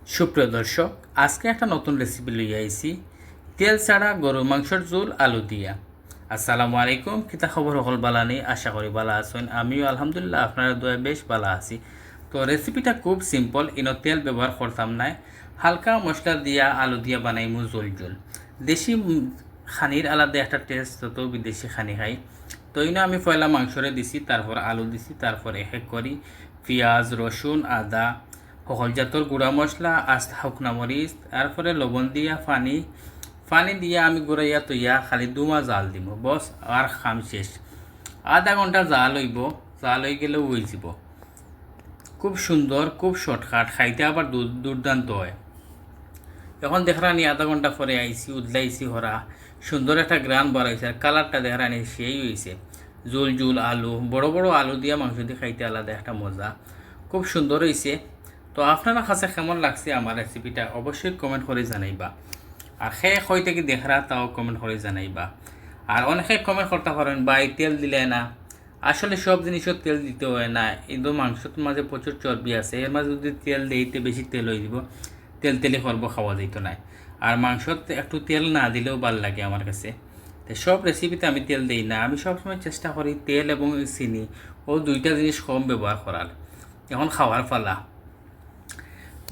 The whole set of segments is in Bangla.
সুপ্রিয় দর্শক, আজকে একটা নতুন রেসিপি লইয়া আইছি তেল ছাড়া গরুর মাংসের ঝোল আলু দিয়া। আসসালামু আলাইকুম, কিতা খবর সকল বালা নেই, আশা করি বালা আছেন। আমিও আলহামদুলিল্লাহ আপনারা দয়া বেশ বালা আছি। তো রেসিপিটা খুব সিম্পল, ইনো তেল ব্যবহার করতাম নাই, হালকা মশলা দিয়া আলু দিয়া বানাইমু ঝোল ঝোল। দেশি খানির আলাদা একটা টেস্ট, যত বিদেশি খানি খাই। তো ইনো আমি পয়লা মাংসরে দিছি, তারপর আলু দিছি, তারপর এক এক করি পেঁয়াজ, রসুন, আদা, সকল জাতর গুঁড়া মশলা, আস্তা শুকনা মরিচ, তারপরে লবণ দিয়া পানি দিয়া আমি গুড়াইয়া তৈয়া খালি দুমা জাল দিব, বস আর খাম শেষ। আধা ঘন্টা জাল হইব, জাল হয়ে গেলে হয়ে যাব। খুব সুন্দর, খুব শর্টকাট, খাইতে আবার দুর্দান্ত হয়। এখন দেখরানি আধা ঘন্টা পরে আইসি, উদলাইছি হরা, সুন্দর একটা গ্রান বাড়াইছে, আর কালারটা দেখরানি সেই হয়েছে। জুল জুল আলু, বড় বড় আলু দিয়া মাংস দিয়ে খাইতে আলাদা একটা মজা, খুব সুন্দর হয়েছে। তো আপনারা কাছে কেমন লাগছে আমার রেসিপিটা অবশ্যই কমেন্ট করে জানাইবা। আর খেয়ে হইতে কি দেখরা তাও কমেন্ট করে জানাইবা। আর অনেকে কমেন্ট করতে পারেন ভাই তেল দিলে না, আসলে সব জিনিসও তেল দিতে হয় না। কিন্তু মাংসের মাঝে প্রচুর চর্বি আছে, এর মাঝে যদি তেল দিইতে বেশি তেল হয়ে দিব, তেল তেলে করবো, খাওয়া যেত না। আর মাংসত একটু তেল না দিলেও ভাল লাগে আমার কাছে। তো সব রেসিপিতে আমি তেল দিই না, আমি সবসময় চেষ্টা করি তেল এবং চিনি ও দুইটা জিনিস কম ব্যবহার করার। এখন খাওয়ার পালা।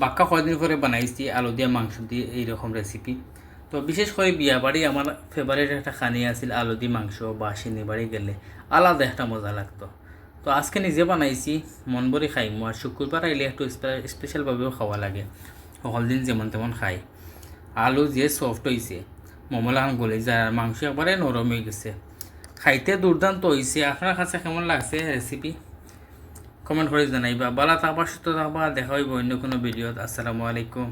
বাক্কা কয়দিন করে বানাইছি আলু দিয়ে মাংস দিয়ে এইরকম রেসিপি। তো বিশেষ করে বিয়া বাড়ি আমার ফেভারিট একটা খানি আছিল আলু দিয়ে মাংস, বা শিনি বাড়ি গেলে আলাদা একটা মজা লাগতো। তো আজকে নিজে বানাইছি, মন ভরে খাইমু। আর শুক্রবার আইলে একটু স্পেশালভাবেও খাওয়া লাগে, সকল দিন যেমন তেমন খাই। আলু যে সফট হয়েছে, মমলাখান গলে যায়, আর মাংস একবারে নরম হয়ে গেছে, খাইতে দুর্দান্ত হয়েছে। আপনার কাছে কেমন লাগছে রেসিপি কমেন্ট করে জানাইবা। বালা থাকবা, সুস্থ থাকবা, দেখা হইব অন্য কোনো ভিডিওত। আসসালামু আলাইকুম।